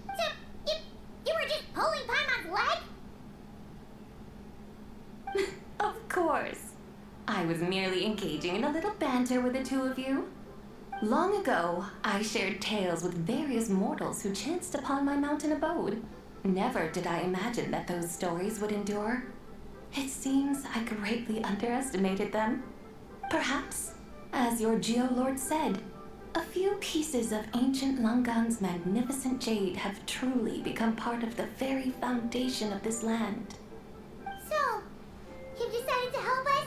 So, you were just pulling Paimon's leg? Of course. I was merely engaging in a little banter with the two of you. Long ago, I shared tales with various mortals who chanced upon my mountain abode. Never did I imagine that those stories would endure. It seems I greatly underestimated them. Perhaps, as your Geolord said, A few pieces of ancient Langan's magnificent jade have truly become part of the very foundation of this land. So, you've decided to help us?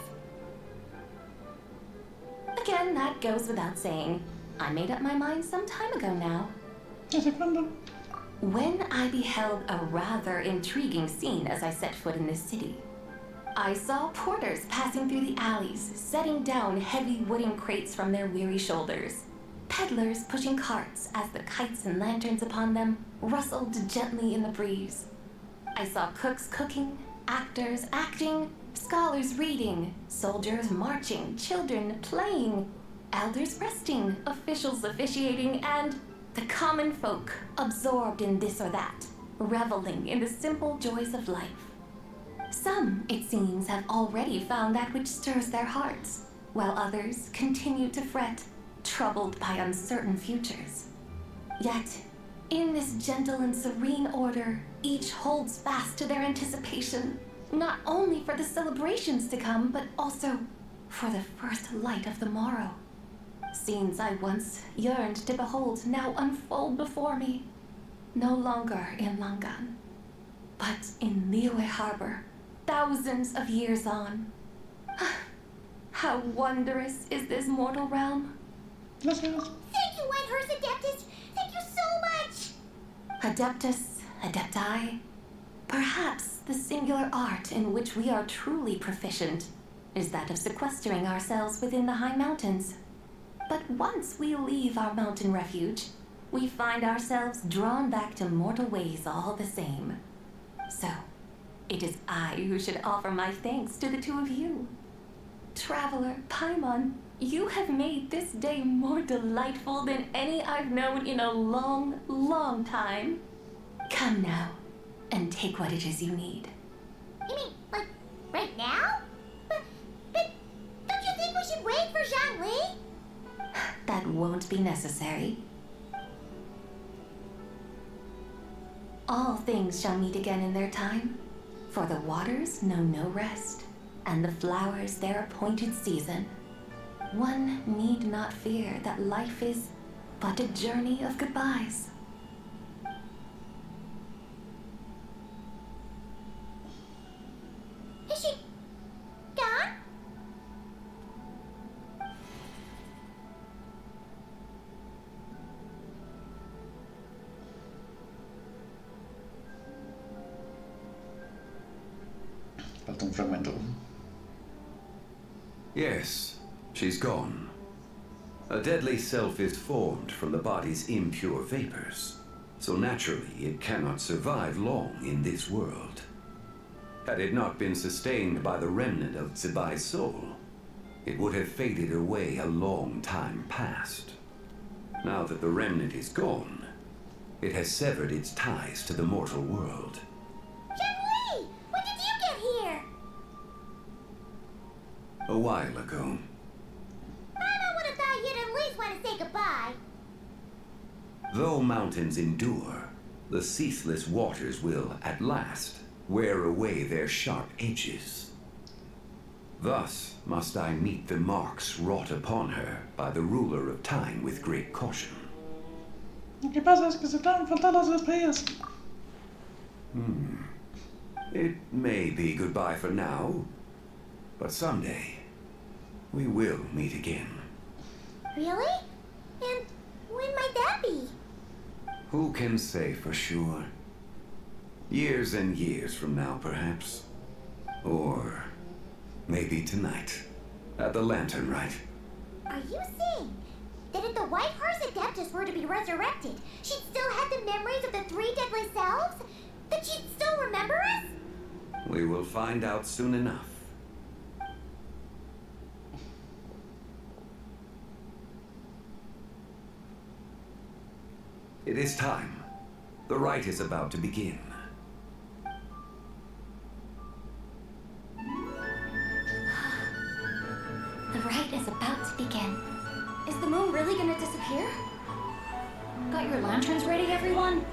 Again, that goes without saying. I made up my mind some time ago now. When I beheld a rather intriguing scene as I set foot in this city. I saw porters passing through the alleys, setting down heavy wooden crates from their weary shoulders. Peddlers pushing carts as the kites and lanterns upon them rustled gently in the breeze. I saw cooks cooking, actors acting, scholars reading, soldiers marching, children playing, elders resting, officials officiating, and the common folk absorbed in this or that, reveling in the simple joys of life. Some, it seems, have already found that which stirs their hearts, while others continue to fret, troubled by uncertain futures. Yet, in this gentle and serene order, each holds fast to their anticipation, not only for the celebrations to come, but also for the first light of the morrow. Scenes I once yearned to behold now unfold before me, no longer in Langan, but in Liyue Harbor, thousands of years on. How wondrous is this mortal realm! Thank you, Whitehurst Adeptus! Thank you so much! Adeptus, Adepti. Perhaps the singular art in which we are truly proficient is that of sequestering ourselves within the high mountains. But once we leave our mountain refuge, we find ourselves drawn back to mortal ways all the same. So, it is I who should offer my thanks to the two of you. Traveler Paimon, you have made this day more delightful than any I've known in a long, long time. Come now, and take what it is you need. You mean, like, right now? But don't you think we should wait for Zhangli? That won't be necessary. All things shall meet again in their time, for the waters know no rest, and the flowers their appointed season. One need not fear that life is but a journey of goodbyes. Is she gone? Falta un fragmento. Yes, she's gone. A deadly self is formed from the body's impure vapors, so naturally it cannot survive long in this world. Had it not been sustained by the remnant of Zibai's soul, it would have faded away a long time past. Now that the remnant is gone, it has severed its ties to the mortal world. Zhangli! When did you get here? A while ago. I would have thought you'd at least want to say goodbye. Though mountains endure, the ceaseless waters will, at last, wear away their sharp edges. Thus must I meet the marks wrought upon her by the ruler of time with great caution. ¿Qué pasa? Es que se están faltando las despedidas. It may be goodbye for now, but someday we will meet again. Really? And when might that be? Who can say for sure? Years and years from now, perhaps. Or maybe tonight, at the Lantern Rite. Are you saying that if the Whitehurst Adeptus were to be resurrected, she'd still have the memories of the three deadly selves? That she'd still remember us? We will find out soon enough. It is time. The rite is about to begin. The rite is about to begin. Is the moon really gonna disappear? Got your lanterns ready, everyone?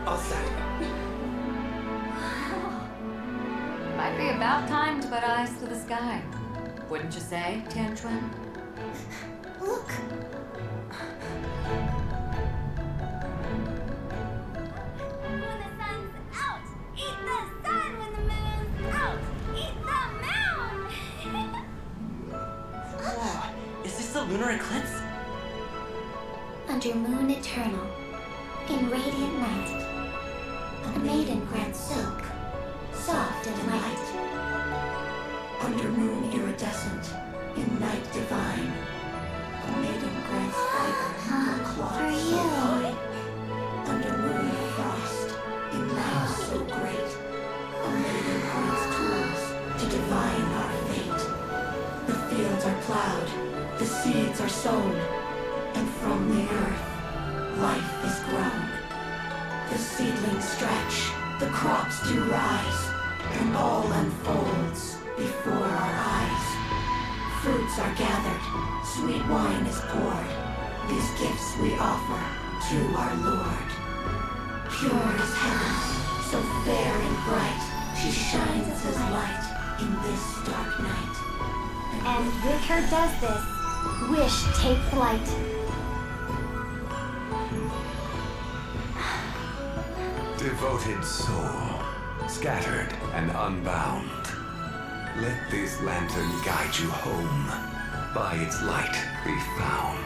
All set. Might be about time to put eyes to the sky. Wouldn't you say, Tianchuan? Look, lunar eclipse? Under moon eternal, in radiant night, a maiden grants silk, soft and light. Under moon iridescent, in night divine, a maiden grants fiber, cloth so fine. Under moon of frost, in night so great, a maiden grants tools to divine our fate. The fields are plowed, the seeds are sown, and from the earth, life is grown. The seedlings stretch, the crops do rise, and all unfolds before our eyes. Fruits are gathered, sweet wine is poured. These gifts we offer to our Lord. Pure is heaven, so fair and bright, she shines as light in this dark night. And with her does this, wish take flight. Devoted soul, scattered and unbound, let this lantern guide you home, by its light be found.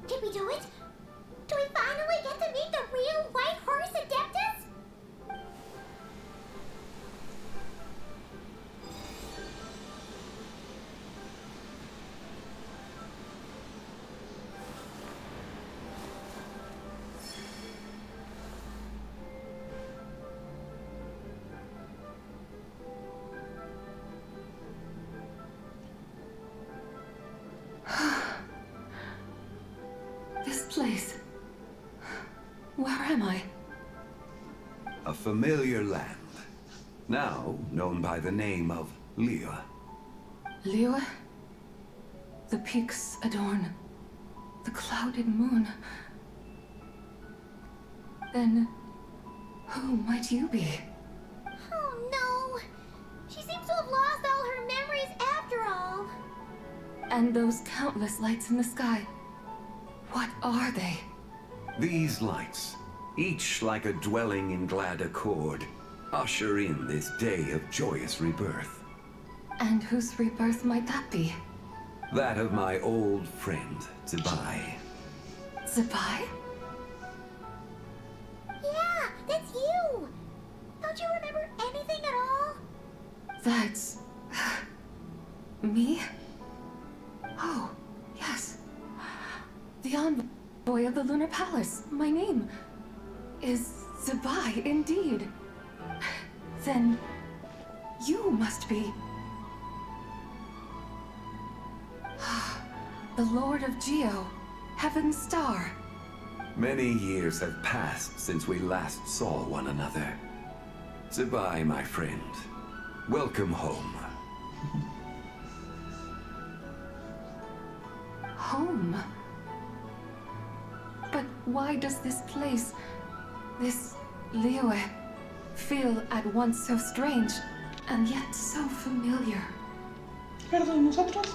Did we do it? Do we finally get to meet the real White Horse Adeptus? This place. Where am I? A familiar land, now known by the name of Liyue. Liyue? The peaks adorn the clouded moon. Then, who might you be? Oh no! She seems to have lost all her memories after all. And those countless lights in the sky. What are they? These lights, each like a dwelling in glad accord, usher in this day of joyous rebirth. And whose rebirth might that be? That of my old friend, Zibai. Zibai? Yeah, that's you! Don't you remember anything at all? That's... me? Oh, yes. The envoy of the Lunar Palace. My name is Zibai, indeed. Then you must be... the Lord of Geo, Heaven's Star. Many years have passed since we last saw one another. Zibai, my friend. Welcome home. Home? But why does this place, this Liyue, feel at once so strange and yet so familiar? ¿Perdón, nosotros?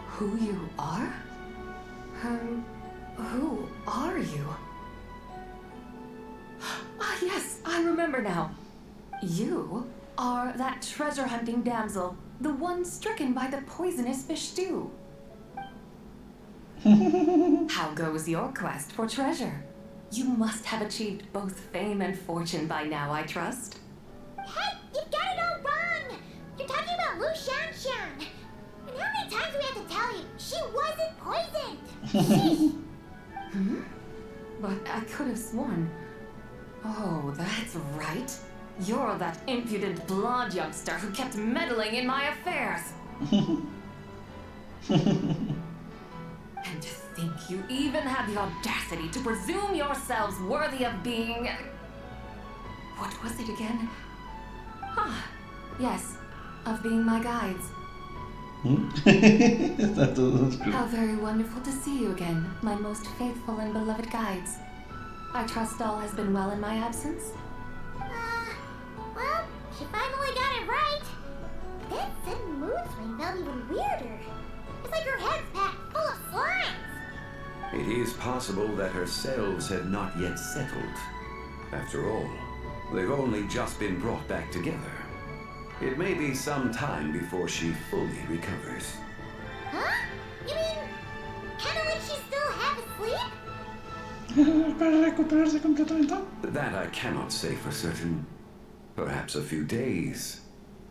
Who you are? Who are you? Ah, yes, I remember now. You are that treasure-hunting damsel, the one stricken by the poisonous fish stew. How goes your quest for treasure? You must have achieved both fame and fortune by now, I trust. Hey, you've got it all wrong! You're talking about Lu Shanshan. And how many times do we have to tell you? She wasn't poisoned! But I could have sworn... Oh, that's right. You're that impudent blonde youngster who kept meddling in my affairs. And to think you even had the audacity to presume yourselves worthy of being... What was it again? Ah, yes, of being my guides. Está todo oscuro. How very wonderful to see you again, my most faithful and beloved guides. I trust all has been well in my absence? swing felt even weirder. It's like her head's packed full of slimes. It is possible that her cells have not yet settled. After all, they've only just been brought back together. It may be some time before she fully recovers. Huh? You mean, kinda like she's still half asleep? Para recuperarse completamente. That I cannot say for certain. Perhaps a few days.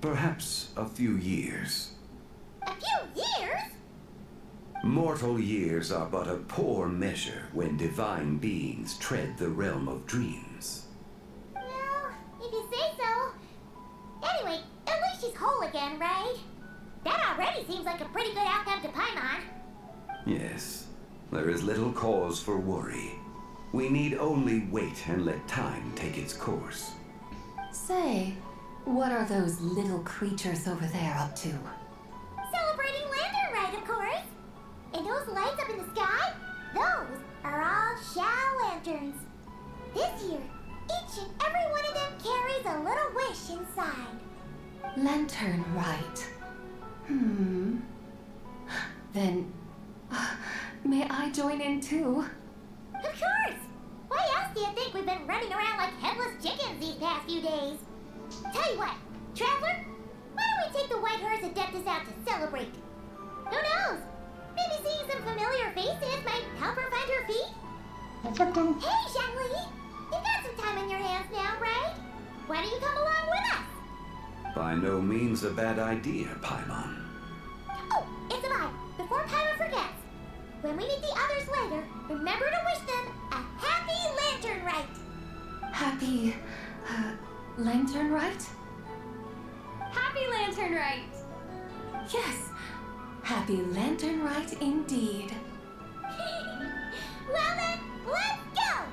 Perhaps a few years. A few years? Mortal years are but a poor measure when divine beings tread the realm of dreams. Well, if you say so. Anyway, at least she's whole again, right? That already seems like a pretty good outcome to Paimon. Yes, there is little cause for worry. We need only wait and let time take its course. Say, what are those little creatures over there up to? Celebrating Lantern Rite, of course. And those lights up in the sky? Those are all Shao lanterns. This year, each and every one of them carries a little wish inside. Lantern Rite. Then, may I join in too? Of course! Why else do you think we've been running around like headless chickens these past few days? Tell you what, Traveler, why don't we take the White Horse Adeptus out to celebrate? Who knows? Maybe seeing some familiar faces might help her find her feet? Perfecto. Hey, Xiangli! You've got some time on your hands now, right? Why don't you come along with us? By no means a bad idea, Paimon. Oh, and Zibai, before Paimon forgets, when we meet the others later, remember to wish them a happy Lantern Rite. Happy, Lantern Rite? Happy Lantern Rite! Yes, Happy Lantern Rite indeed. Well then, let's go!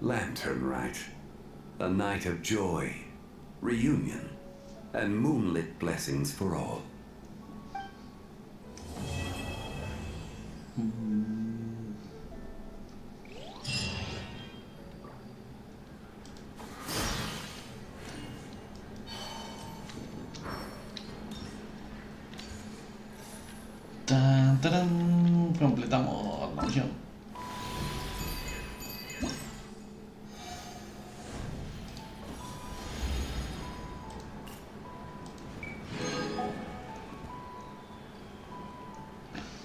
Lantern Rite. A night of joy, reunion, and moonlit blessings for all. Tan, tarán, completamos la misión.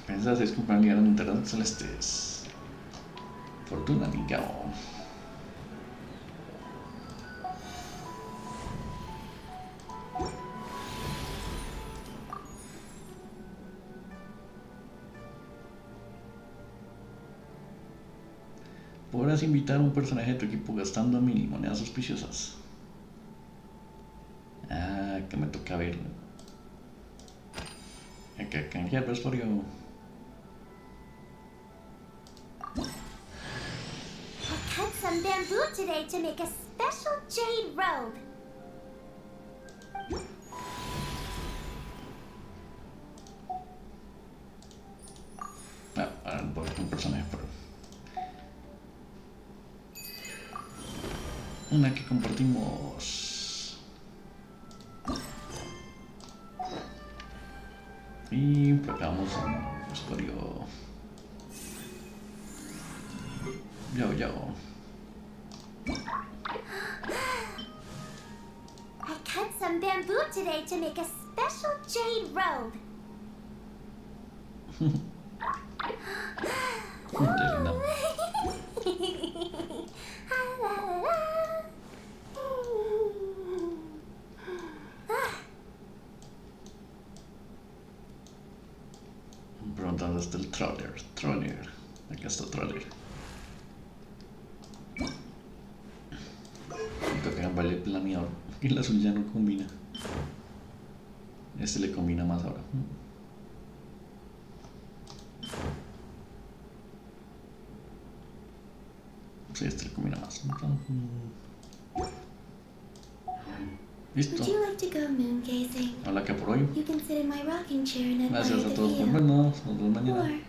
Pensas es compañía de Monterrey Celestes. Fortuna, amigao. Podrás invitar a un personaje de tu equipo gastando mini monedas auspiciosas. Ah, que me toca ver. Hay que canjear vestuario. I cut some bamboo today to make a special jade robe. Ah, ahora no puedo ver un personaje, pero... Una que compartimos. Y pegamos un vestuario. Yao, yao. I cut some bamboo today to make a special jade robe. Preguntando hasta el troller. Acá está el troller. Tengo que cambiarle el planeador. Que el azul ya no combina. Este le combina más ahora. Sí, este le combina más. Listo. Would you like to go moon gazing? Hola que por hoy. You can sit in my rocking chair and admire Gracias a the todos por view. vernos. Nos vemos mañana. Or we